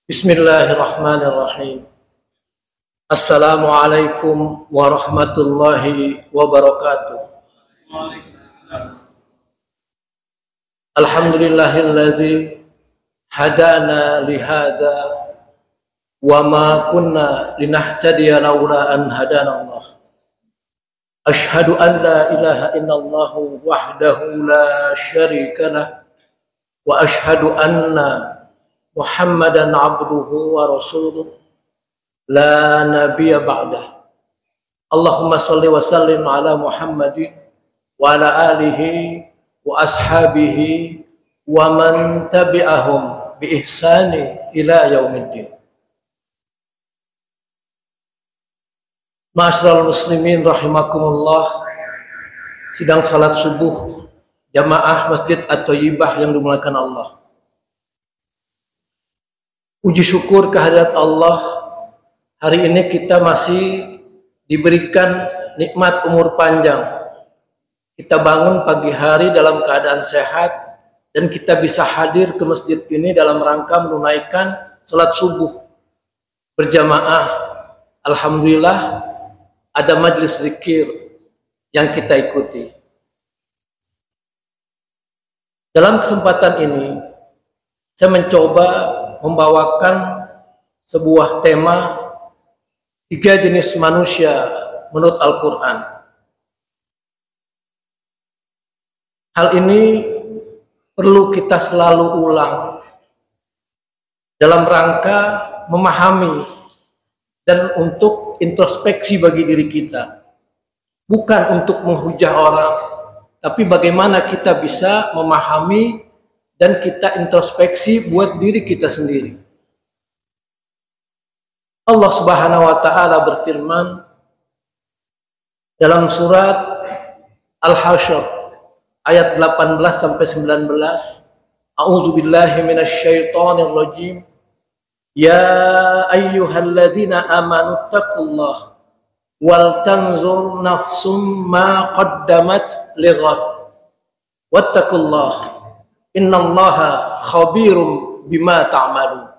Bismillahirrahmanirrahim. Assalamualaikum warahmatullahi wabarakatuh. Alhamdulillahilladzi hadana lihada wa ma kunna linahtadiya laula an hadana Allah. Ashhadu an la ilaha illallah wahdahu la syarika lah wa ashhadu anna Muhammadan abduhu wa rasuluh la nabiyya ba'dah. Allahumma salli wa sallim ala Muhammadin wa ala alihi wa ashabihi wa man tabi'ahum bi ihsani ila yaumiddin. Ma'asyiral muslimin rahimakumullah, sidang salat subuh jamaah Masjid At-Thayyibah yang dimuliakan Allah. Puji syukur kehadirat Allah, hari ini kita masih diberikan nikmat umur panjang. Kita bangun pagi hari dalam keadaan sehat dan kita bisa hadir ke masjid ini dalam rangka menunaikan salat subuh berjamaah. Alhamdulillah ada majelis zikir yang kita ikuti. Dalam kesempatan ini saya mencoba membawakan sebuah tema 3 jenis manusia menurut Al-Quran. Hal ini perlu kita selalu ulang dalam rangka memahami dan untuk introspeksi bagi diri kita. Bukan untuk menghujah orang, tapi bagaimana kita bisa memahami dan kita introspeksi buat diri kita sendiri. Allah Subhanahu wa taala berfirman dalam surat Al-Hasyr ayat 18 sampai 19, A'udzubillahi minasyaitonir rajim. Ya ayyuhalladzina amanu taqullaha wal tanzur nafsum ma qaddamat lighad wattaqullaha innallaha khabirum bima ta'malun.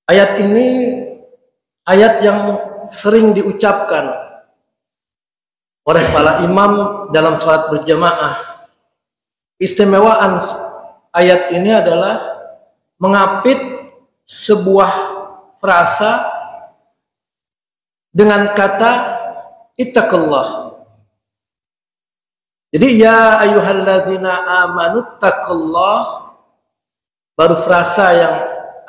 Ayat ini ayat yang sering diucapkan oleh para imam dalam salat berjamaah. Istimewaan ayat ini adalah mengapit sebuah frasa dengan kata ittaqullah. Jadi ya ayyuhalladzina amanu taqullah, baru frasa yang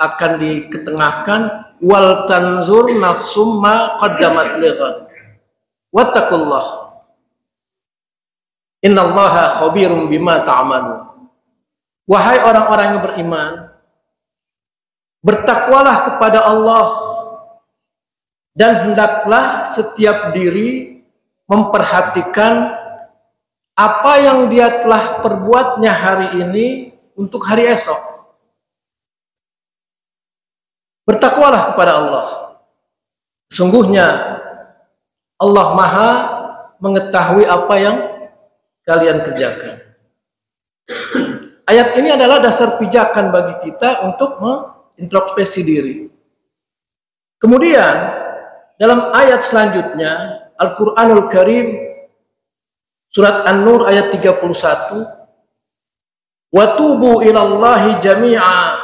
akan diketengahkan wal tanzur nafsum ma qaddamat lighad wattaqullah innallaha khabirum bima ta'malun. Wahai orang-orang yang beriman, bertakwalah kepada Allah dan hendaklah setiap diri memperhatikan apa yang dia telah perbuatnya hari ini untuk hari esok. Bertakwalah kepada Allah. Sungguhnya Allah Maha mengetahui apa yang kalian kerjakan. Ayat ini adalah dasar pijakan bagi kita untuk mengintrospeksi diri. Kemudian dalam ayat selanjutnya Al-Quranul Karim Surat An-Nur ayat 31, wa tubu ilallahi jami'a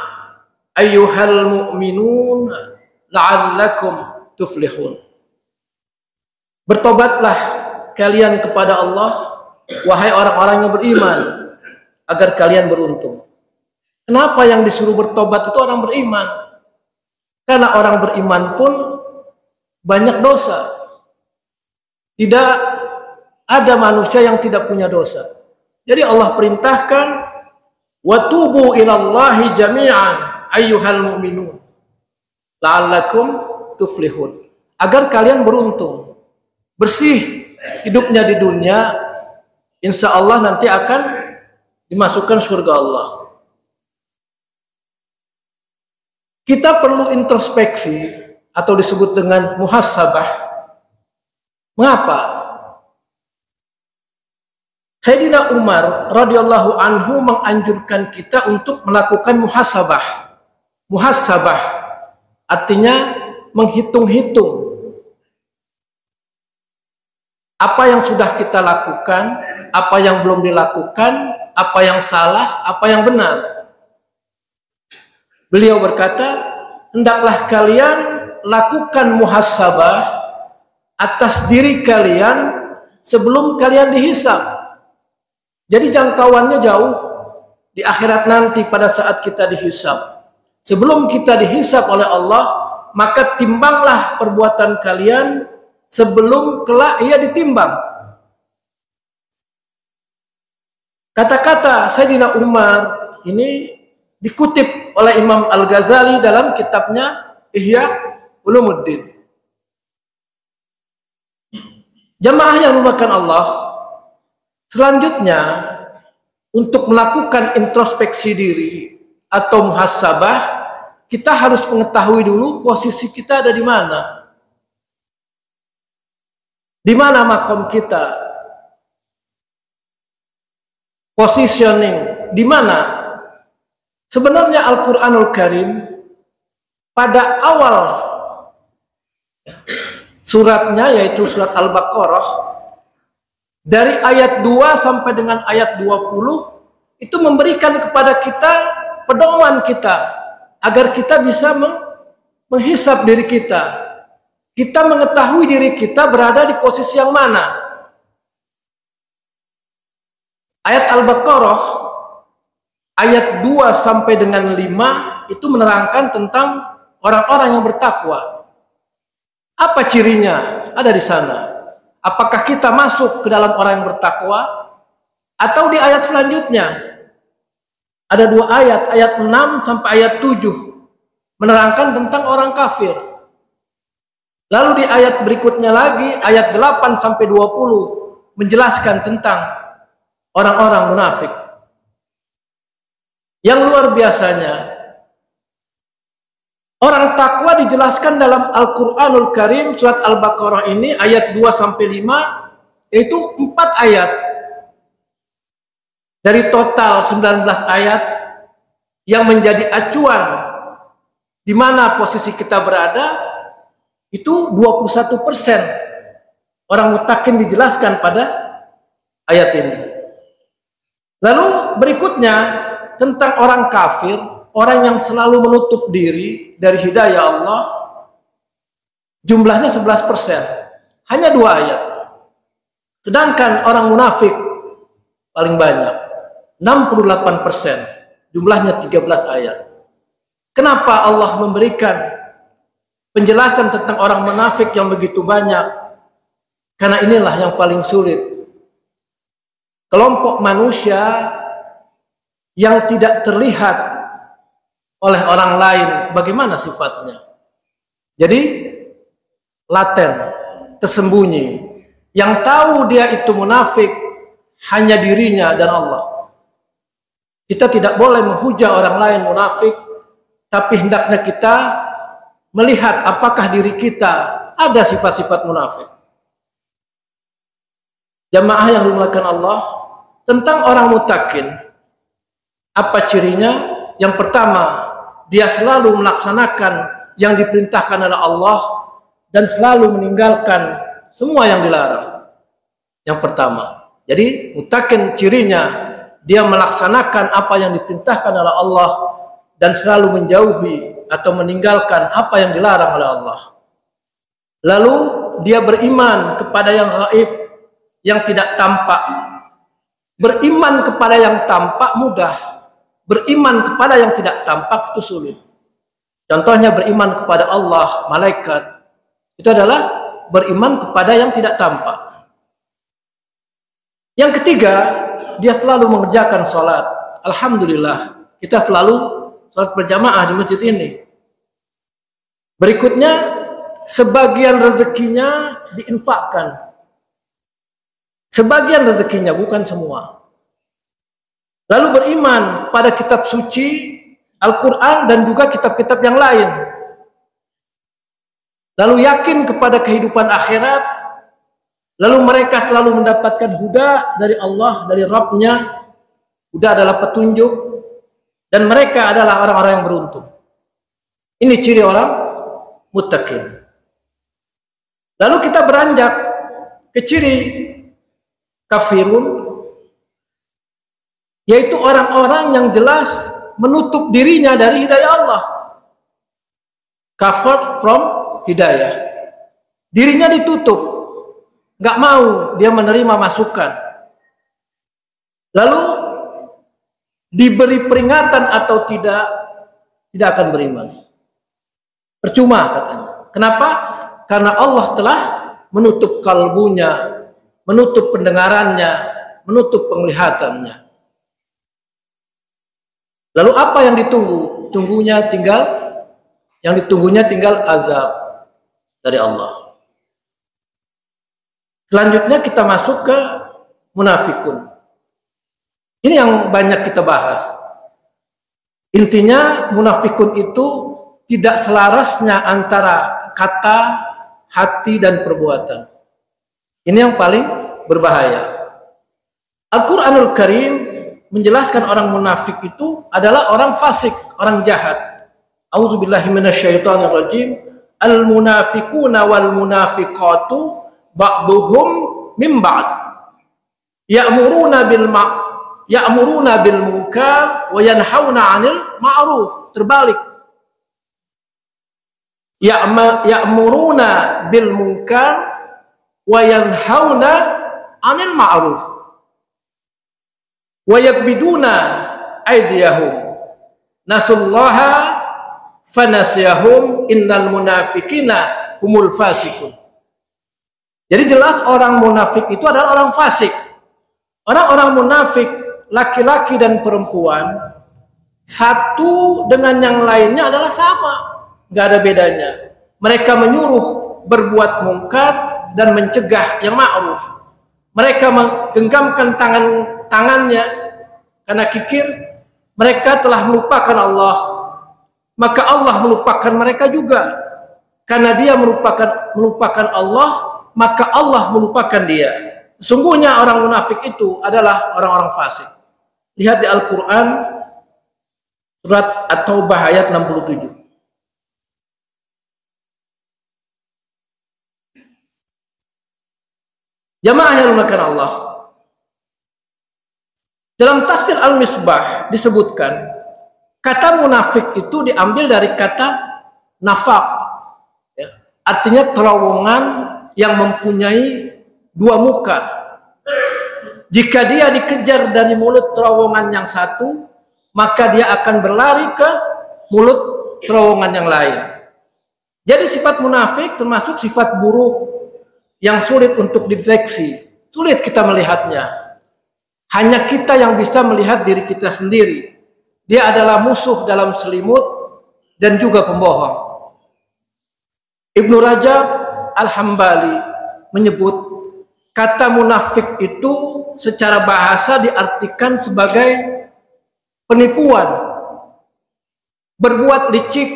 ayyuhal mu'minun la'allakum tuflihun. Bertobatlah kalian kepada Allah, wahai orang-orang yang beriman, agar kalian beruntung. Kenapa yang disuruh bertobat itu orang beriman? Karena orang beriman pun banyak dosa. Tidak ada manusia yang tidak punya dosa. Jadi Allah perintahkan wa tubu ilallahi jami'an ayyuhal mu'minun la'allakum tuflihun, agar kalian beruntung, bersih hidupnya di dunia, insya Allah nanti akan dimasukkan surga Allah. Kita perlu introspeksi atau disebut dengan muhasabah. Mengapa? Sayyidina Umar radhiyallahu anhu menganjurkan kita untuk melakukan muhasabah. Muhasabah artinya menghitung-hitung apa yang sudah kita lakukan, apa yang belum dilakukan, apa yang salah, apa yang benar. Beliau berkata, hendaklah kalian lakukan muhasabah atas diri kalian sebelum kalian dihisab. Jadi jangkauannya jauh di akhirat nanti pada saat kita dihisab. Sebelum kita dihisab oleh Allah, maka timbanglah perbuatan kalian sebelum kelak ia ditimbang. Kata-kata Sayyidina Umar ini dikutip oleh Imam Al-Ghazali dalam kitabnya Ihya Ulumuddin. Jamaah yang dimuliakan Allah, selanjutnya untuk melakukan introspeksi diri atau muhasabah, kita harus mengetahui dulu posisi kita ada di mana. Di mana makom kita? Positioning di mana? Sebenarnya Al-Quranul Karim pada awal suratnya, yaitu surat Al-Baqarah, dari ayat 2 sampai dengan ayat 20 itu memberikan kepada kita pedoman kita agar kita bisa menghisab diri kita. Kita mengetahui diri kita berada di posisi yang mana. Ayat Al-Baqarah ayat 2 sampai dengan 5 itu menerangkan tentang orang-orang yang bertakwa. Apa cirinya? Ada di sana. Apakah kita masuk ke dalam orang yang bertakwa? Atau di ayat selanjutnya ada 2 ayat, ayat 6 sampai ayat 7 menerangkan tentang orang kafir. Lalu di ayat berikutnya lagi, ayat 8 sampai 20 menjelaskan tentang orang-orang munafik. Yang luar biasanya, orang takwa dijelaskan dalam Al-Quranul Karim surat Al-Baqarah ini ayat 2 sampai 5, yaitu 4 ayat dari total 19 ayat yang menjadi acuan di mana posisi kita berada. Itu 21% orang mutakin dijelaskan pada ayat ini. Lalu berikutnya tentang orang kafir, orang yang selalu menutup diri dari hidayah Allah, jumlahnya 11%, hanya 2 ayat. Sedangkan orang munafik paling banyak, 68%, jumlahnya 13 ayat. Kenapa Allah memberikan penjelasan tentang orang munafik yang begitu banyak? Karena inilah yang paling sulit. Kelompok manusia yang tidak terlihat oleh orang lain bagaimana sifatnya. Jadi laten, tersembunyi. Yang tahu dia itu munafik hanya dirinya dan Allah. Kita tidak boleh menghujat orang lain munafik, tapi hendaknya kita melihat apakah diri kita ada sifat-sifat munafik. Jamaah yang dimuliakan Allah, tentang orang mutakin, apa cirinya? Yang pertama, dia selalu melaksanakan yang diperintahkan oleh Allah dan selalu meninggalkan semua yang dilarang. Yang pertama. Jadi mutakin cirinya, dia melaksanakan apa yang diperintahkan oleh Allah dan selalu menjauhi atau meninggalkan apa yang dilarang oleh Allah. Lalu dia beriman kepada yang gaib, yang tidak tampak. Beriman kepada yang tampak mudah, beriman kepada yang tidak tampak itu sulit. Contohnya beriman kepada Allah, malaikat, itu adalah beriman kepada yang tidak tampak. Yang ketiga, dia selalu mengerjakan sholat. Alhamdulillah, kita selalu sholat berjamaah di masjid ini. Berikutnya, sebagian rezekinya diinfakkan. Sebagian rezekinya, bukan semua. Lalu beriman pada kitab suci Al-Quran dan juga kitab-kitab yang lain. Lalu yakin kepada kehidupan akhirat. Lalu mereka selalu mendapatkan huda dari Allah, dari Rabb-Nya. Huda adalah petunjuk. Dan mereka adalah orang-orang yang beruntung. Ini ciri orang muttaqin. Lalu kita beranjak ke ciri kafirun, yaitu orang-orang yang jelas menutup dirinya dari hidayah Allah. Covered from hidayah. Dirinya ditutup, nggak mau dia menerima masukan. Lalu diberi peringatan atau tidak akan beriman. Percuma katanya. Kenapa? Karena Allah telah menutup kalbunya, menutup pendengarannya, menutup penglihatannya. Lalu apa yang ditunggu? Yang ditunggunya tinggal azab dari Allah. Selanjutnya kita masuk ke munafikun. Ini yang banyak kita bahas. Intinya munafikun itu tidak selarasnya antara kata, hati, dan perbuatan. Ini yang paling berbahaya. Al-Quranul Karim menjelaskan orang munafik itu adalah orang fasik, orang jahat. A'udzubillahi minasyaitonirrajim. Al-munafiquna wal munafiqatu ba'duhum min ba'd. Ya'muruna bil munkar wa yanhauna 'anil ma'ruf. Terbalik. Ya'muruna bil munkar wa yanhauna 'anil ma'ruf. Wa yakbiduna aydiyahum nasullaha fanasiyahum innal munafiqina humul fasikun. Jadi jelas orang munafik itu adalah orang fasik. Orang-orang munafik laki-laki dan perempuan satu dengan yang lainnya adalah sama, nggak ada bedanya. Mereka menyuruh berbuat mungkar dan mencegah yang ma'ruf. Mereka menggenggamkan tangannya karena kikir mereka telah melupakan Allah, maka Allah melupakan mereka juga. Karena dia melupakan Allah, maka Allah melupakan dia. Sungguhnya orang munafik itu adalah orang-orang fasik. Lihat di Al-Quran surat At-Taubah ayat 67. Jamaah yang dimuliakan Allah. Dalam tafsir Al-Misbah disebutkan kata munafik itu diambil dari kata nafaq, ya, artinya terowongan yang mempunyai dua muka. Jika dia dikejar dari mulut terowongan yang satu, maka dia akan berlari ke mulut terowongan yang lain. Jadi sifat munafik termasuk sifat buruk yang sulit untuk dideteksi, sulit kita melihatnya. Hanya kita yang bisa melihat diri kita sendiri. Dia adalah musuh dalam selimut dan juga pembohong. Ibnu Rajab Al-Hambali menyebut kata munafik itu secara bahasa diartikan sebagai penipuan, berbuat licik,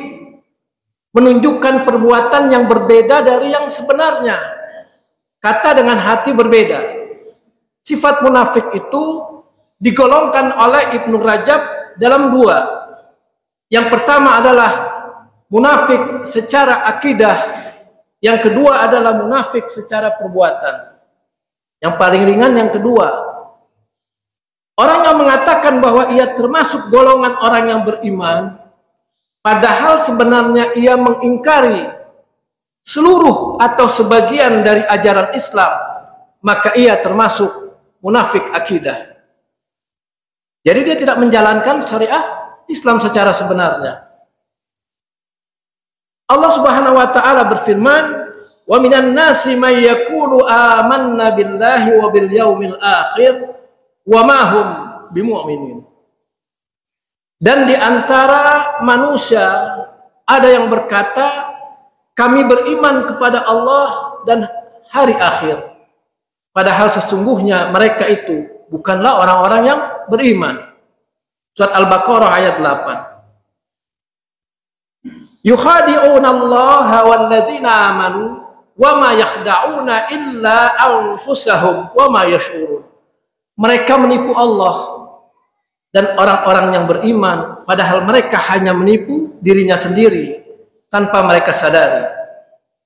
menunjukkan perbuatan yang berbeda dari yang sebenarnya. Kata dengan hati berbeda. Sifat munafik itu digolongkan oleh Ibnu Rajab dalam dua. Yang pertama adalah munafik secara akidah. Yang kedua adalah munafik secara perbuatan. Yang paling ringan yang kedua. Orang yang mengatakan bahwa ia termasuk golongan orang yang beriman, padahal sebenarnya ia mengingkari seluruh atau sebagian dari ajaran Islam, maka ia termasuk munafik akidah. Jadi dia tidak menjalankan syariah Islam secara sebenarnya. Allah Subhanahu wa taala berfirman, "Wa minan nasi may yaqulu amanna billahi wa bil yaumil akhir wa ma hum bimu'minin." Dan di antara manusia ada yang berkata, kami beriman kepada Allah dan hari akhir. Padahal sesungguhnya mereka itu bukanlah orang-orang yang beriman. Surat Al-Baqarah ayat 8. Yukhadi'una Allah walladzina amanu wa ma yakhda'una illa anfusahum wa ma yash'urun. Mereka menipu Allah dan orang-orang yang beriman, padahal mereka hanya menipu dirinya sendiri tanpa mereka sadari.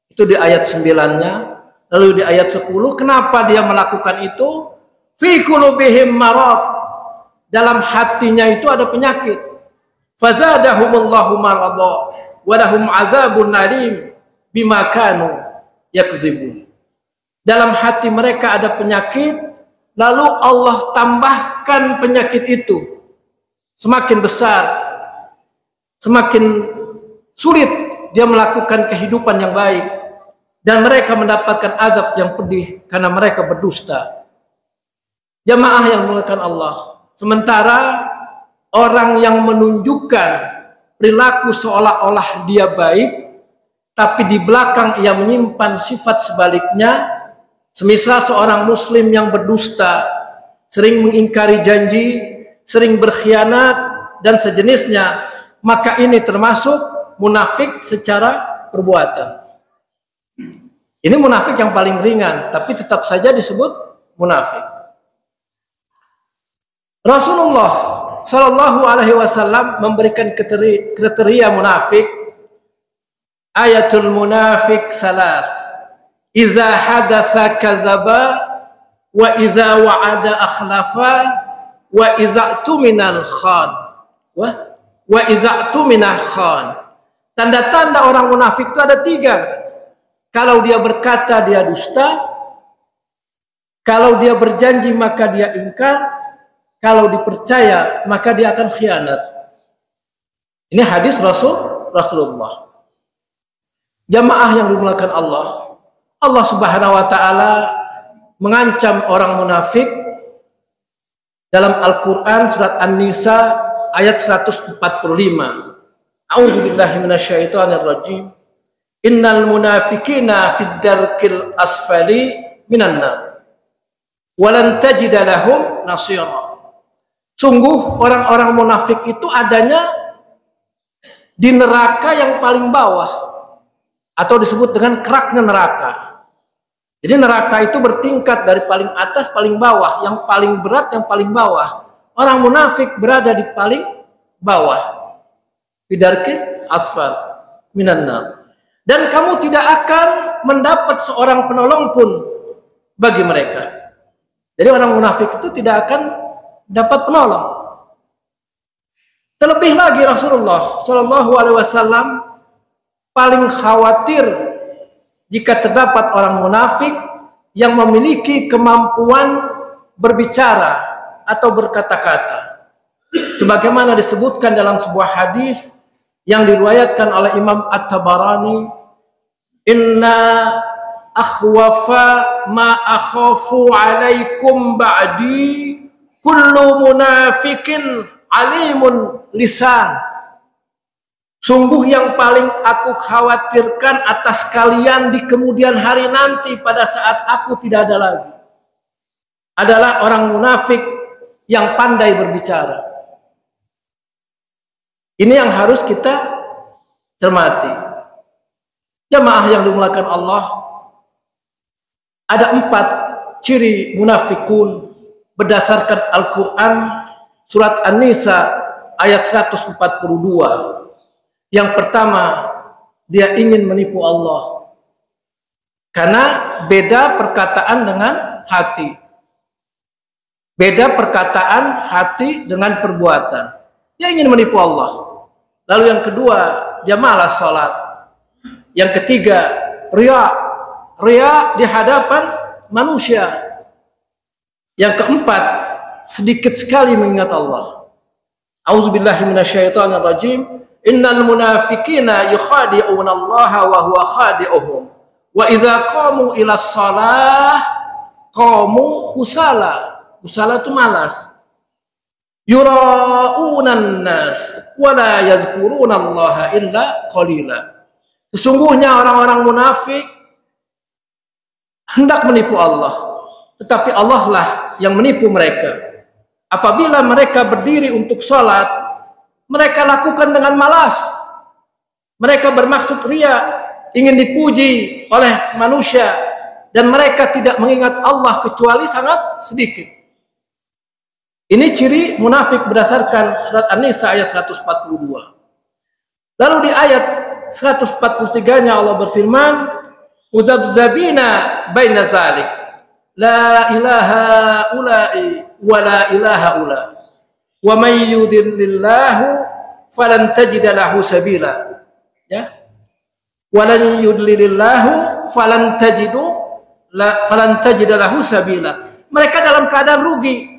Itu di ayat 9-nya. Lalu di ayat 10, kenapa dia melakukan itu? Fi qulubihim marad. Dalam hatinya itu ada penyakit. Fazadahumullahu marada wa lahum azabun alim bima kanu yakzibun. Dalam hati mereka ada penyakit, lalu Allah tambahkan penyakit itu semakin besar, semakin sulit dia melakukan kehidupan yang baik, dan mereka mendapatkan azab yang pedih karena mereka berdusta. Jamaah yang dimuliakan Allah, sementara orang yang menunjukkan perilaku seolah-olah dia baik, tapi di belakang ia menyimpan sifat sebaliknya, semisal seorang muslim yang berdusta, sering mengingkari janji, sering berkhianat, dan sejenisnya, maka ini termasuk munafik secara perbuatan. Ini munafik yang paling ringan, tapi tetap saja disebut munafik. Rasulullah Shallallahu Alaihi Wasallam memberikan kriteria munafik. Ayatul munafik salas. Iza hadasa kazaba, wa iza wa'ada akhlafa, wa iza tuminal khan. Wa iza tuminal khan. Tanda-tanda orang munafik itu ada 3. Kalau dia berkata dia dusta, kalau dia berjanji maka dia ingkar, kalau dipercaya maka dia akan khianat. Ini hadis Rasulullah. Jamaah yang dimuliakan Allah, Allah Subhanahu wa taala mengancam orang munafik dalam Al-Qur'an surat An-Nisa ayat 145. A'udzubillahi minasyaitonir rajim. Innal munafiqina fid darkil asfali minan nar. Walan tajida lahum nasira. Sungguh orang-orang munafik itu adanya di neraka yang paling bawah, atau disebut dengan keraknya neraka. Jadi neraka itu bertingkat dari paling atas paling bawah, yang paling berat yang paling bawah. Orang munafik berada di paling bawah. Bidarkil asfal minan nar. Dan kamu tidak akan mendapat seorang penolong pun bagi mereka. Jadi orang munafik itu tidak akan dapat penolong. Terlebih lagi Rasulullah Shallallahu Alaihi Wasallam paling khawatir jika terdapat orang munafik yang memiliki kemampuan berbicara atau berkata-kata. Sebagaimana disebutkan dalam sebuah hadis yang diriwayatkan oleh Imam At-Tabarani, inna akhwafa ma akhafu alaikum ba'di kullu munafikin alimun lisan. Sungguh yang paling aku khawatirkan atas kalian di kemudian hari nanti pada saat aku tidak ada lagi adalah orang munafik yang pandai berbicara. Ini yang harus kita cermati. Jamaah yang dimuliakan Allah, ada 4 ciri munafikun berdasarkan Al-Quran surat An-Nisa ayat 142. Yang pertama, dia ingin menipu Allah. Karena beda perkataan dengan hati. Beda perkataan hati dengan perbuatan. Dia ingin menipu Allah. Lalu yang kedua, dia malas sholat. Yang ketiga, riya. Riya di hadapan manusia. Yang keempat, sedikit sekali mengingat Allah. A'udzubillahi minasyaitonirrajim. Innal munafiqina yukhadi'una Allah wa huwa khadi'uhum. Wa idza qamu ila shalah qamu kusala. Kusala itu malas. Yura'unan nas wa la yazkuruna Allah illa qalila. Sesungguhnya orang-orang munafik hendak menipu Allah, tetapi Allah lah yang menipu mereka. Apabila mereka berdiri untuk sholat, mereka lakukan dengan malas. Mereka bermaksud ria, ingin dipuji oleh manusia, dan mereka tidak mengingat Allah kecuali sangat sedikit. Ini ciri munafik berdasarkan surat An-Nisa ayat 142. Lalu di ayat 143-nya Allah berfirman, "Muzabzabina baina dzalik, la ilaha ula'i wa la ilaha ula, wa may yudillillahu falan tajida lahu sabila." Ya. Walan yudlilillahu falan tajida lahu sabila. Mereka dalam keadaan rugi.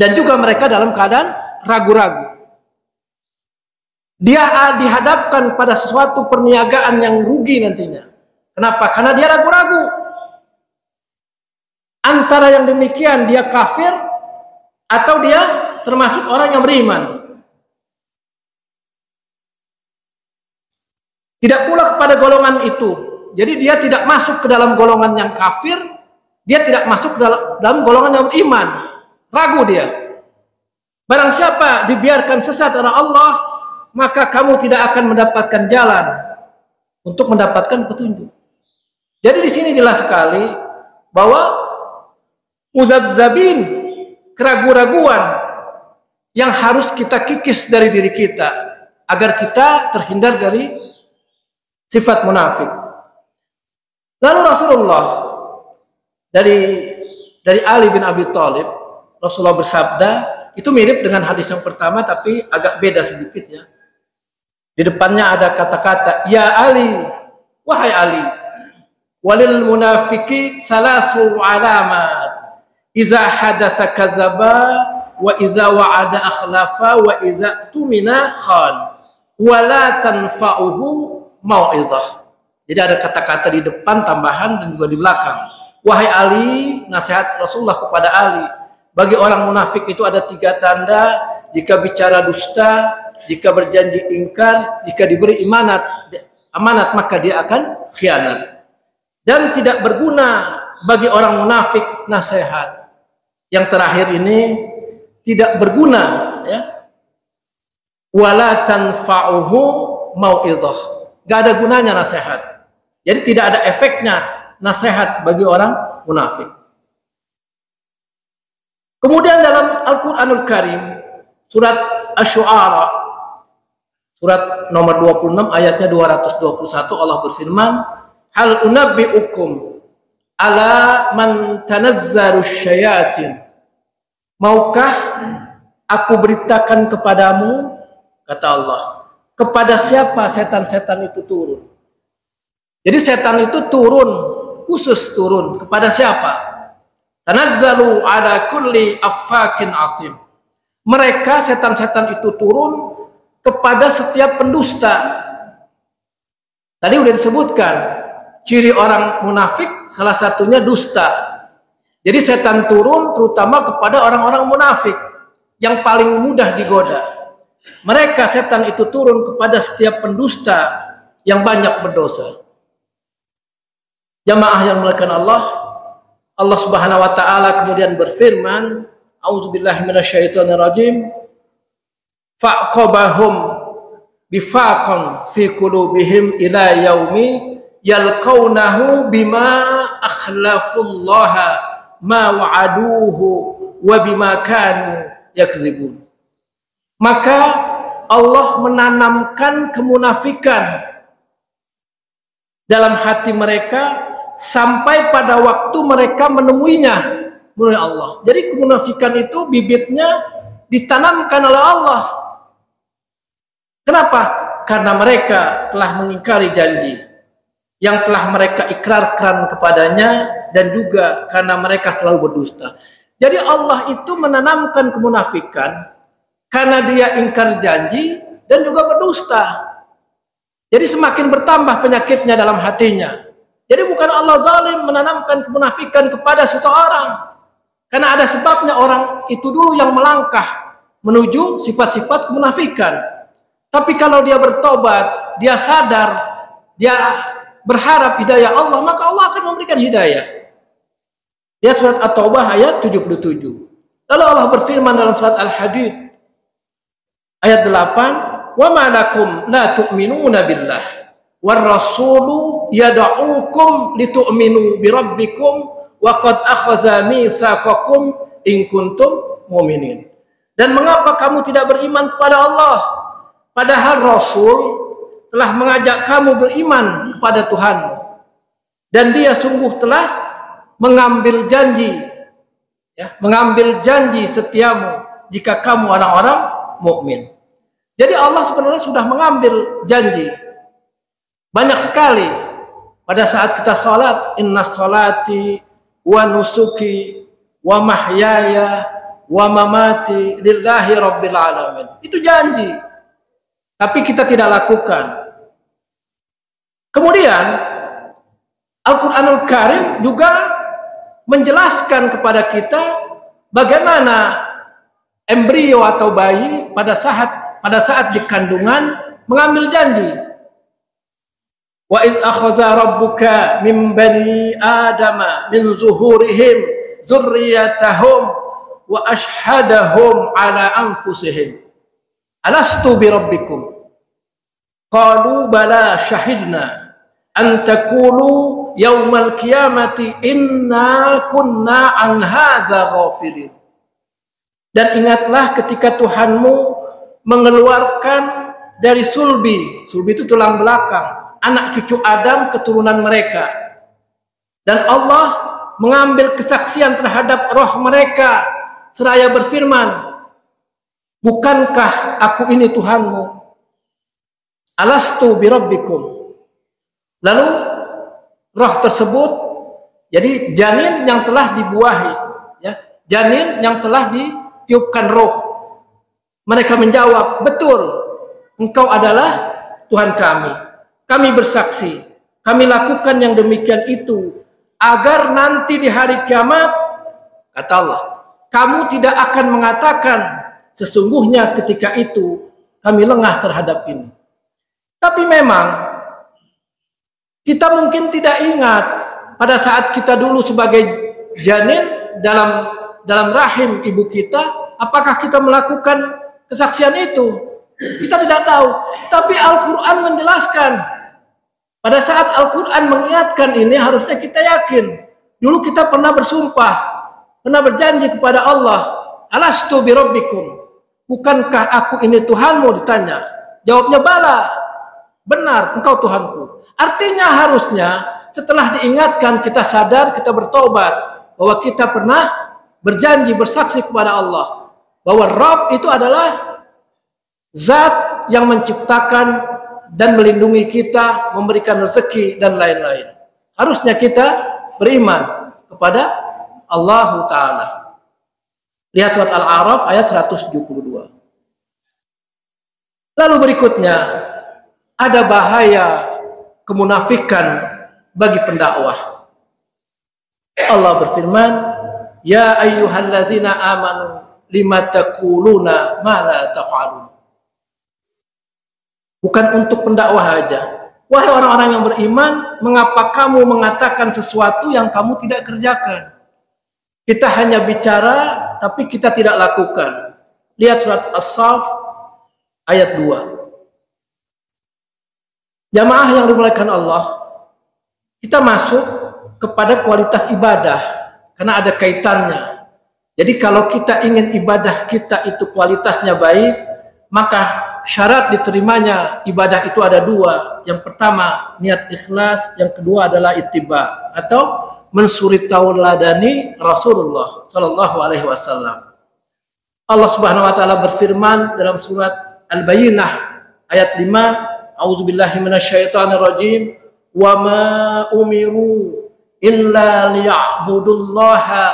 Dan juga mereka dalam keadaan ragu-ragu. Dia dihadapkan pada sesuatu perniagaan yang rugi nantinya. Kenapa? Karena dia ragu-ragu. Antara yang demikian dia kafir atau dia termasuk orang yang beriman. Tidak pula kepada golongan itu. Jadi dia tidak masuk ke dalam golongan yang kafir, dia tidak masuk ke dalam golongan yang beriman. Ragu dia. Barang siapa dibiarkan sesat oleh Allah, maka kamu tidak akan mendapatkan jalan untuk mendapatkan petunjuk. Jadi di sini jelas sekali bahwa muzabzabin, keraguan-raguan yang harus kita kikis dari diri kita agar kita terhindar dari sifat munafik. Lalu Rasulullah dari Ali bin Abi Thalib, Rasulullah bersabda, itu mirip dengan hadis yang pertama tapi agak beda sedikit ya. Di depannya ada kata-kata, "Ya Ali, wahai Ali, walil munafiki salasu alamat, iza hadasa kadzaba, wa iza wa'ada akhlafa, wa iza tumina khan, wa la tanfa'uhu mau'izah." Jadi ada kata-kata di depan tambahan dan juga di belakang. Wahai Ali, nasihat Rasulullah kepada Ali, bagi orang munafik itu ada 3 tanda: jika bicara dusta, jika berjanji ingkar, jika diberi amanat maka dia akan khianat. Dan tidak berguna bagi orang munafik nasihat. Yang terakhir ini tidak berguna ya. Wala tanfa'uhu mau'izah. Gak ada gunanya nasihat. Jadi tidak ada efeknya nasihat bagi orang munafik. Kemudian dalam Al-Quranul Karim, surat Asy-Syu'ara, surat nomor 26 ayatnya 221, Allah berfirman, "Hal unabbi'ukum ala man tanazzalu syayatin." Maukah aku beritakan kepadamu, kata Allah, kepada siapa setan-setan itu turun? Jadi setan itu turun, khusus turun kepada siapa? Tanazzalu ala kulli affakin asim. Mereka setan-setan itu turun kepada setiap pendusta. Tadi udah disebutkan ciri orang munafik salah satunya dusta. Jadi setan turun terutama kepada orang-orang munafik yang paling mudah digoda. Mereka setan itu turun kepada setiap pendusta yang banyak berdosa. Jamaah yang dimuliakan Allah, Allah Subhanahu wa taala kemudian berfirman, "A'udzubillahi minasyaitonirrajim. Fa'qabahum bifaqan fi qulubihim ila yaumi yalqaunahu bima akhlafullaha ma wa'aduhu wa bima kanu yakzibun." Maka Allah menanamkan kemunafikan dalam hati mereka sampai pada waktu mereka menemuinya menurut Allah. Jadi kemunafikan itu bibitnya ditanamkan oleh Allah. Kenapa? Karena mereka telah mengingkari janji yang telah mereka ikrarkan kepadanya, dan juga karena mereka selalu berdusta. Jadi Allah itu menanamkan kemunafikan karena dia ingkar janji dan juga berdusta. Jadi semakin bertambah penyakitnya dalam hatinya. Jadi bukan Allah zalim menanamkan kemunafikan kepada seseorang. Karena ada sebabnya orang itu dulu yang melangkah menuju sifat-sifat kemunafikan. Tapi kalau dia bertobat, dia sadar, dia berharap hidayah Allah, maka Allah akan memberikan hidayah. Lihat surat At-Taubah ayat 77. Lalu Allah berfirman dalam surat Al-Hadid ayat 8, wa ma lakum la tu'minuna billah war rasulu yad'ukum litu'minu bi rabbikum wa qad akhadha mitsaqakum in kuntum mu'minin. Dan mengapa kamu tidak beriman kepada Allah padahal Rasul telah mengajak kamu beriman kepada Tuhanmu dan dia sungguh telah mengambil janji, ya, mengambil janji setiamu jika kamu orang-orang mukmin. Jadi Allah sebenarnya sudah mengambil janji banyak sekali pada saat kita salat, inna salati wa nusuki wa mahyaya wa mamati lillahi rabbil alamin. Itu janji, tapi kita tidak lakukan. Kemudian Al-Quranul Karim juga menjelaskan kepada kita bagaimana embrio atau bayi pada saat di kandungan mengambil janji. Wa idh akhadha rabbuka min bani adama min zuhurihim dzurriyyatahum wa ashhadahum ala anfusihim alastu bi rabbikum qalu bala syahidna an taqulu yaumal qiyamati inna kunna an hadza ghafilin. Dan ingatlah ketika Tuhanmu mengeluarkan dari sulbi itu tulang belakang, anak cucu Adam keturunan mereka. Dan Allah mengambil kesaksian terhadap roh mereka seraya berfirman, bukankah aku ini Tuhanmu? Alastu birabbikum. Lalu roh tersebut, jadi janin yang telah dibuahi, ya, janin yang telah ditiupkan roh. Mereka menjawab, betul, engkau adalah Tuhan kami. Kami bersaksi, kami lakukan yang demikian itu agar nanti di hari kiamat, kata Allah, kamu tidak akan mengatakan sesungguhnya ketika itu kami lengah terhadap ini. Tapi memang kita mungkin tidak ingat pada saat kita dulu sebagai janin dalam rahim ibu kita, apakah kita melakukan kesaksian itu? Kita tidak tahu. Tapi Al-Quran menjelaskan. Pada saat Al-Quran mengingatkan ini, harusnya kita yakin. Dulu kita pernah bersumpah, pernah berjanji kepada Allah, alastu birabbikum. Bukankah aku ini Tuhanmu? Ditanya. Jawabnya bala. Benar, engkau Tuhanku. Artinya harusnya setelah diingatkan kita sadar, kita bertobat bahwa kita pernah berjanji, bersaksi kepada Allah bahwa Rabb itu adalah zat yang menciptakan dan melindungi kita, memberikan rezeki dan lain-lain. Harusnya kita beriman kepada Allah Ta'ala. Lihat surat Al-A'raf ayat 172. Lalu berikutnya, ada bahaya kemunafikan bagi pendakwah. Allah berfirman, ya ayyuhalladzina amanu lima taquluna ma la taf'alun. Bukan untuk pendakwah saja. Wahai orang-orang yang beriman, mengapa kamu mengatakan sesuatu yang kamu tidak kerjakan? Kita hanya bicara, tapi kita tidak lakukan. Lihat surat As-Saff ayat 2. Jamaah yang dimuliakan Allah, kita masuk kepada kualitas ibadah, karena ada kaitannya. Jadi kalau kita ingin ibadah kita itu kualitasnya baik, maka syarat diterimanya ibadah itu ada dua. Yang pertama niat ikhlas, yang kedua adalah ittiba atau mensuri tauladani Rasulullah Shallallahu Alaihi Wasallam. Allah Subhanahu Wa Taala berfirman dalam surat Al-Bayyinah ayat 5, A'udzubillahi minasyaitonirrajim, wa ma umiru illa liya'budullaha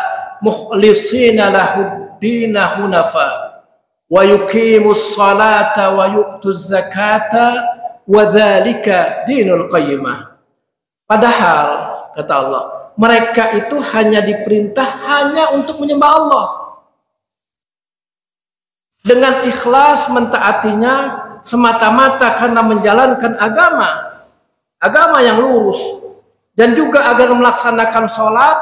mukhlishina lahud-dina hunafa wa yuqimus salata wa yu'tuz zakata wa dzalika dinul qayyimah. Padahal kata Allah, mereka itu hanya diperintah hanya untuk menyembah Allah dengan ikhlas, mentaatinya semata-mata karena menjalankan agama yang lurus, dan juga agar melaksanakan sholat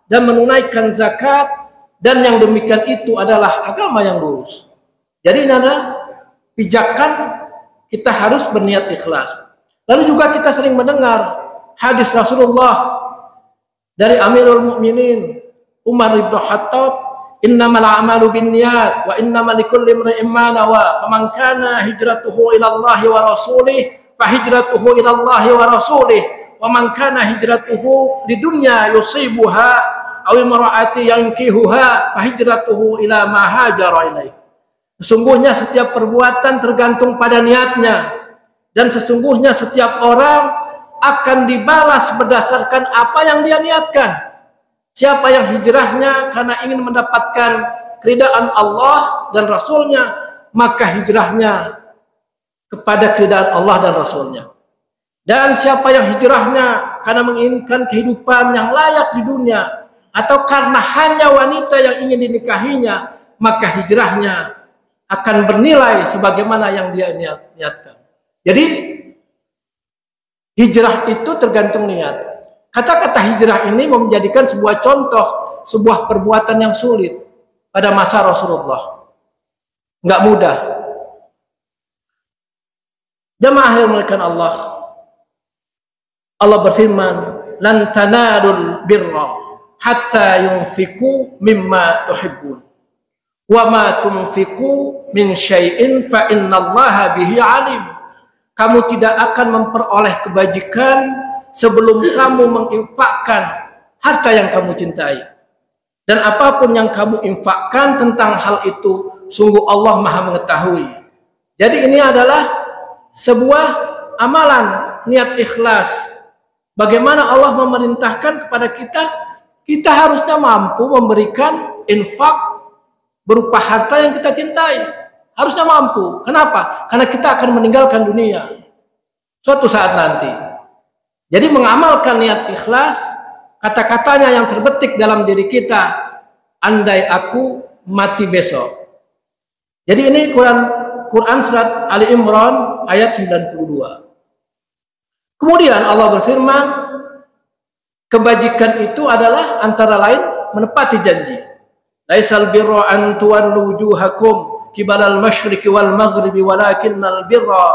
dan menunaikan zakat, dan yang demikian itu adalah agama yang lurus. Jadi ini adalah pijakan kita harus berniat ikhlas. Lalu juga kita sering mendengar hadis Rasulullah dari Amirul Mukminin Umar bin Khattab, innamal a'malu binniyat wa innamal likulli imrin ma nawa, faman kana hijratuhu ila Allah wa rasulih fa hijratuhu ila Allah wa rasulih, wa man kana hijratuhu lidunya yusibuha aw imra'ati yankihuha fa hijratuhu ila ma hajara ilaih. Sesungguhnya setiap perbuatan tergantung pada niatnya, dan sesungguhnya setiap orang akan dibalas berdasarkan apa yang dia niatkan. Siapa yang hijrahnya karena ingin mendapatkan keridaan Allah dan Rasulnya, maka hijrahnya kepada keridaan Allah dan Rasulnya. Dan siapa yang hijrahnya karena menginginkan kehidupan yang layak di dunia, atau karena hanya wanita yang ingin dinikahinya, maka hijrahnya akan bernilai sebagaimana yang dia niatkan. Jadi hijrah itu tergantung niat. Kata-kata hijrah ini menjadikan sebuah contoh, sebuah perbuatan yang sulit pada masa Rasulullah. Nggak mudah. Jamaah yang dimuliakan Allah, Allah berfirman, lan tanalul birra hatta yunfiqu mimma tuhibbun wa ma tunfiqu min syai'in fa innallaha bihi alim. Kamu tidak akan memperoleh kebajikan sebelum kamu menginfakkan harta yang kamu cintai. Dan apapun yang kamu infakkan tentang hal itu, sungguh Allah Maha mengetahui. Jadi ini adalah sebuah amalan, niat ikhlas. Bagaimana Allah memerintahkan kepada kita, kita harusnya mampu memberikan infak berupa harta yang kita cintai. Harusnya mampu. Kenapa? Karena kita akan meninggalkan dunia suatu saat nanti. Jadi mengamalkan niat ikhlas, kata-katanya yang terbetik dalam diri kita, andai aku mati besok. Jadi ini Quran surat Ali Imran ayat 92. Kemudian Allah berfirman, kebajikan itu adalah antara lain menepati janji. Laisal birra an tuwallu wujuhakum qibalal masyriqi wal maghribi walakinnal birra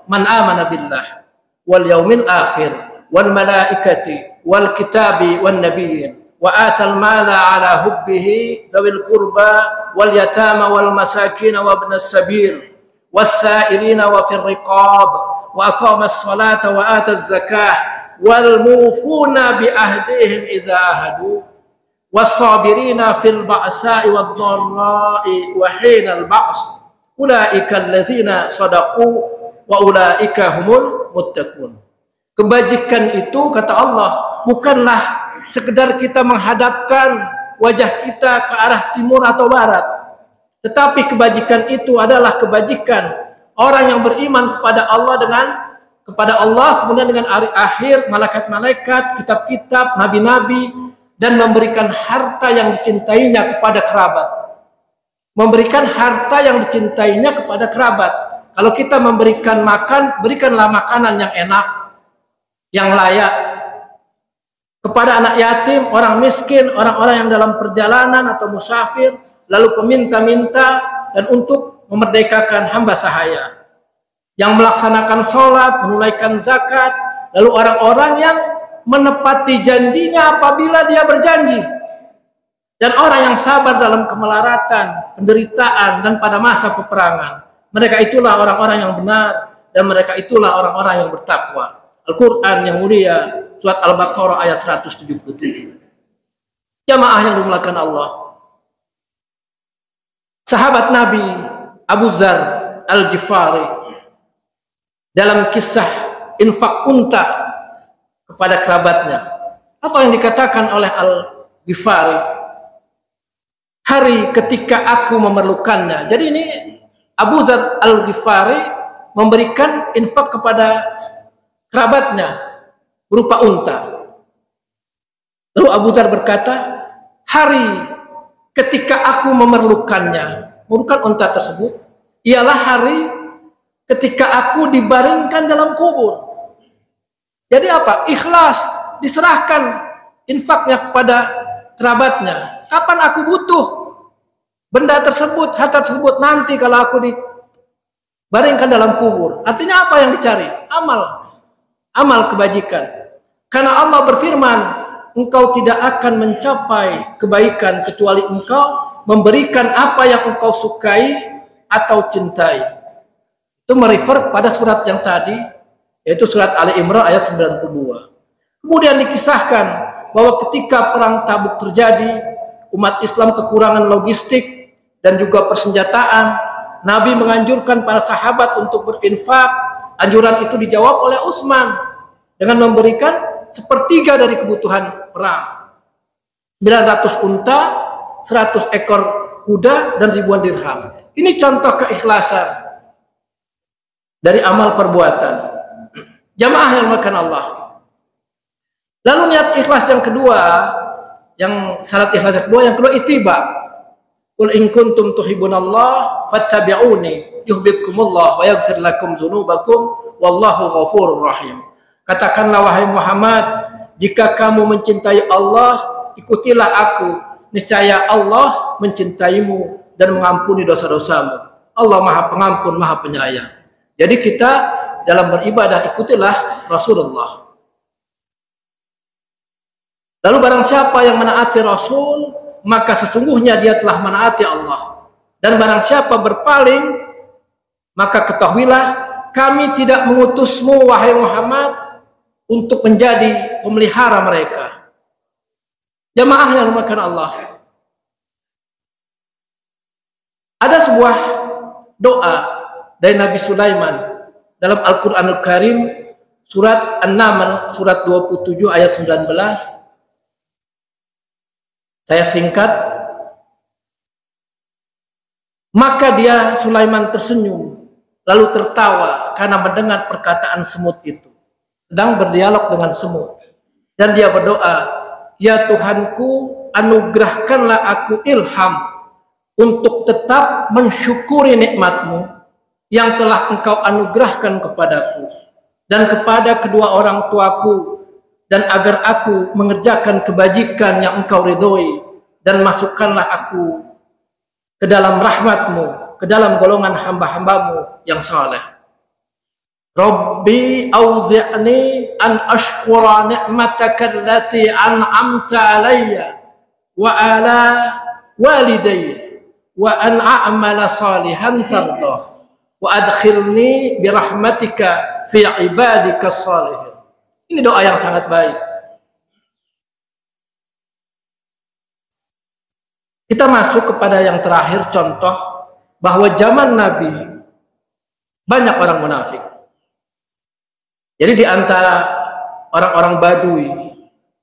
man amana billah wal yaumil akhir wal malaikati wal kitabi wan nabiyyin wa atal mala ala hubbihi dzawil qurba wal yatama wal masakin wa ibnas sabil was sa'ilina wa fir riqab wa aqamas salata wa ataz zakah wal mufuna bi ahdihim idza ahadu was sabirina fil ba'sa'i wad dharra'i wa hinal ba's ulaika alladzina sadaqu wa ulaika humul muttaqun. Kebajikan itu, kata Allah, bukanlah sekedar kita menghadapkan wajah kita ke arah timur atau barat. Tetapi kebajikan itu adalah kebajikan orang yang beriman kepada Allah, kemudian dengan hari akhir, malaikat-malaikat, kitab-kitab, nabi-nabi, dan memberikan harta yang dicintainya kepada kerabat. Memberikan harta yang dicintainya kepada kerabat. Kalau kita memberikan makan, berikanlah makanan yang enak, yang layak kepada anak yatim, orang miskin, orang-orang yang dalam perjalanan atau musafir, lalu peminta-minta, dan untuk memerdekakan hamba sahaya yang melaksanakan sholat, menunaikan zakat, lalu orang-orang yang menepati janjinya apabila dia berjanji, dan orang yang sabar dalam kemelaratan, penderitaan, dan pada masa peperangan. Mereka itulah orang-orang yang benar, dan mereka itulah orang-orang yang bertakwa. Al-Quran yang mulia, surat Al-Baqarah ayat 177. Jamaah yang dimuliakan Allah, sahabat Nabi Abu Dzar Al-Ghifari dalam kisah infak unta kepada kerabatnya, apa yang dikatakan oleh Al-Ghifari, hari ketika aku memerlukannya. Jadi ini Abu Dzar Al-Ghifari memberikan infak kepada kerabatnya berupa unta. Lalu Abu Dzar berkata, hari ketika aku memerlukannya, memerlukan unta tersebut, ialah hari ketika aku dibaringkan dalam kubur. Jadi apa? Ikhlas, diserahkan infaknya kepada kerabatnya. Kapan aku butuh benda tersebut, harta tersebut? Nanti kalau aku baringkan dalam kubur. Artinya apa yang dicari? Amal kebajikan. Karena Allah berfirman, engkau tidak akan mencapai kebaikan kecuali engkau memberikan apa yang engkau sukai atau cintai. Itu merefer pada surat yang tadi, yaitu surat Ali Imran ayat 92. Kemudian dikisahkan bahwa ketika perang Tabuk terjadi, umat Islam kekurangan logistik dan juga persenjataan. Nabi menganjurkan para sahabat untuk berinfak. Anjuran itu dijawab oleh Utsman dengan memberikan sepertiga dari kebutuhan perang. 900 unta, 100 ekor kuda, dan ribuan dirham. Ini contoh keikhlasan dari amal perbuatan. Jamaah yang makan Allah. Lalu niat ikhlas yang kedua, syarat ikhlas yang kedua ittiba. Qul in kuntum tuhibbunallah fattabi'uni yuhibbukumullah wa yaghfir lakum dzunubakum wallahu ghafurur rahim. Katakanlah wahai Muhammad, jika kamu mencintai Allah, ikutilah aku. Niscaya Allah mencintaimu dan mengampuni dosa-dosamu. Allah Maha Pengampun, Maha Penyayang. Jadi kita dalam beribadah ikutilah Rasulullah. Lalu barang siapa yang menaati Rasul, maka sesungguhnya dia telah menaati Allah. Dan barang siapa berpaling, maka ketahuilah kami tidak mengutusmu wahai Muhammad untuk menjadi pemelihara mereka. Jamaah yang dimuliakan Allah. Ada sebuah doa dari Nabi Sulaiman dalam Al-Qur'anul Karim, surat An-Naml, surat 27 ayat 19. Saya singkat. Maka dia Sulaiman tersenyum lalu tertawa karena mendengar perkataan semut itu. Sedang berdialog dengan semut. Dan dia berdoa, ya Tuhanku, anugerahkanlah aku ilham untuk tetap mensyukuri nikmat-Mu yang telah Engkau anugerahkan kepadaku dan kepada kedua orang tuaku, dan agar aku mengerjakan kebajikan yang Engkau ridhoi, dan masukkanlah aku ke dalam rahmat-Mu, ke dalam golongan hamba-hamba-Mu yang saleh. Rabbi auzi'ni an ashkura ni'mataka allati an'amta alayya wa ala walidayya wa an a'mala salihan tardah wa adkhilni birahmatika fi ibadika salihin. Ini doa yang sangat baik. Kita masuk kepada yang terakhir, contoh bahwa zaman Nabi banyak orang munafik. Jadi di antara orang-orang Badui,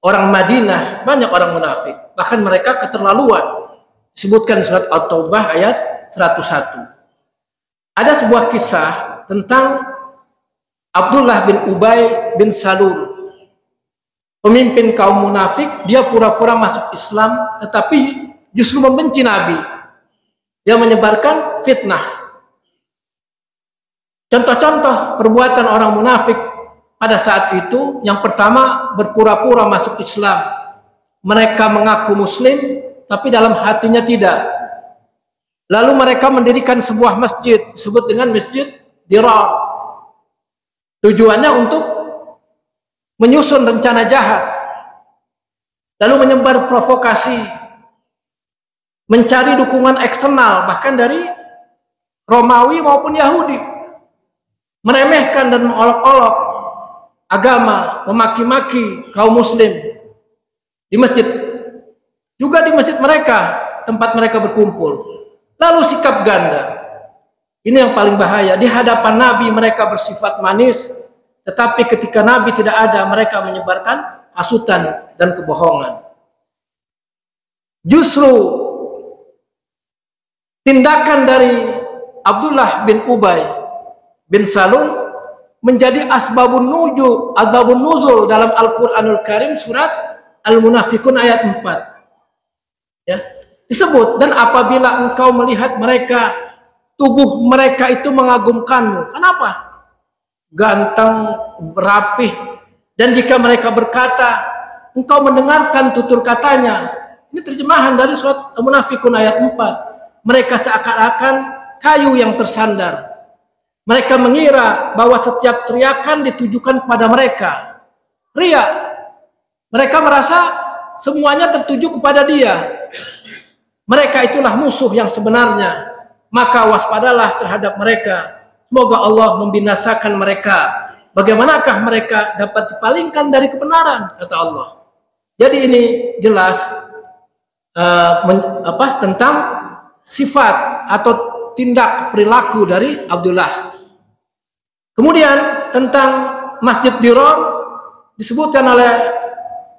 orang Madinah, banyak orang munafik. Bahkan mereka keterlaluan. Disebutkan di surat At-Taubah ayat 101. Ada sebuah kisah tentang Abdullah bin Ubay bin Salul, pemimpin kaum munafik. Dia pura-pura masuk Islam, tetapi justru membenci Nabi. Dia menyebarkan fitnah. Contoh-contoh perbuatan orang munafik pada saat itu, yang pertama, berpura-pura masuk Islam. Mereka mengaku muslim, tapi dalam hatinya tidak. Lalu mereka mendirikan sebuah masjid, disebut dengan Masjid Dirar. Tujuannya untuk menyusun rencana jahat, lalu menyebar provokasi, mencari dukungan eksternal, bahkan dari Romawi maupun Yahudi, meremehkan dan mengolok-olok agama, memaki-maki kaum muslim di masjid, juga di masjid mereka, tempat mereka berkumpul. Lalu sikap ganda. Ini yang paling bahaya. Di hadapan Nabi mereka bersifat manis, tetapi ketika Nabi tidak ada, mereka menyebarkan hasutan dan kebohongan. Justru tindakan dari Abdullah bin Ubay bin Salul menjadi asbabun nuzul dalam Al-Qur'anul Karim, surat Al-Munafikun ayat 4. Ya, disebut, dan apabila engkau melihat mereka, tubuh mereka itu mengagumkanmu. Kenapa? Ganteng, rapih. Dan jika mereka berkata, engkau mendengarkan tutur katanya. Ini terjemahan dari surat Al-Munafikun ayat 4. Mereka seakan-akan kayu yang tersandar. Mereka mengira bahwa setiap teriakan ditujukan kepada mereka. Ria. Mereka merasa semuanya tertuju kepada dia. Mereka itulah musuh yang sebenarnya. Maka waspadalah terhadap mereka. Semoga Allah membinasakan mereka. Bagaimanakah mereka dapat dipalingkan dari kebenaran, kata Allah. Jadi ini jelas tentang sifat atau tindak perilaku dari Abdullah. Kemudian tentang Masjid Dirar disebutkan oleh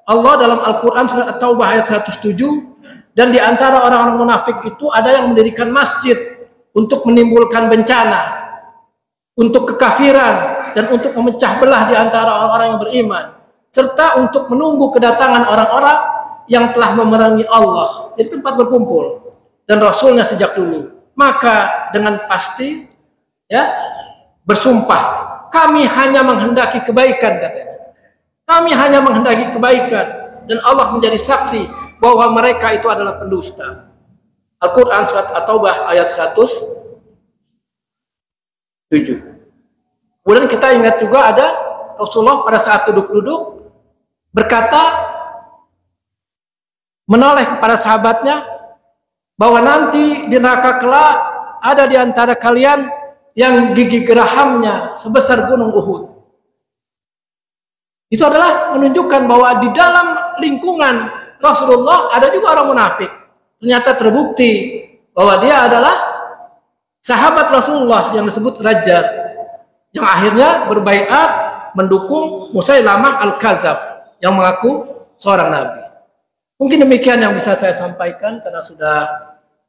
Allah dalam Al-Quran surat At-Taubah ayat 107, dan di antara orang-orang munafik itu ada yang mendirikan masjid untuk menimbulkan bencana, untuk kekafiran, dan untuk memecah belah di antara orang-orang yang beriman, serta untuk menunggu kedatangan orang-orang yang telah memerangi Allah. Jadi tempat berkumpul dan Rasulnya sejak dulu. Maka dengan pasti bersumpah, kami hanya menghendaki kebaikan, katanya. Kami hanya menghendaki kebaikan, dan Allah menjadi saksi bahwa mereka itu adalah pendusta. Al-Quran surat At-Taubah ayat 107. Kemudian kita ingat juga ada Rasulullah pada saat duduk-duduk berkata, menoleh kepada sahabatnya, bahwa nanti di neraka kelak ada di antara kalian yang gigi gerahamnya sebesar gunung Uhud. Itu adalah menunjukkan bahwa di dalam lingkungan Rasulullah ada juga orang munafik. Ternyata terbukti bahwa dia adalah sahabat Rasulullah yang disebut Rajab, yang akhirnya berbaiat mendukung Musailamah Al-Kadzab yang mengaku seorang nabi. Mungkin demikian yang bisa saya sampaikan karena sudah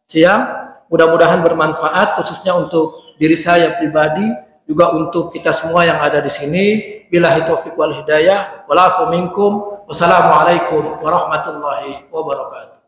siang. Mudah-mudahan bermanfaat khususnya untuk diri saya pribadi, juga untuk kita semua yang ada di sini. Billahi taufiq wal hidayah. Wal afu minkum. Wassalamualaikum warahmatullahi wabarakatuh.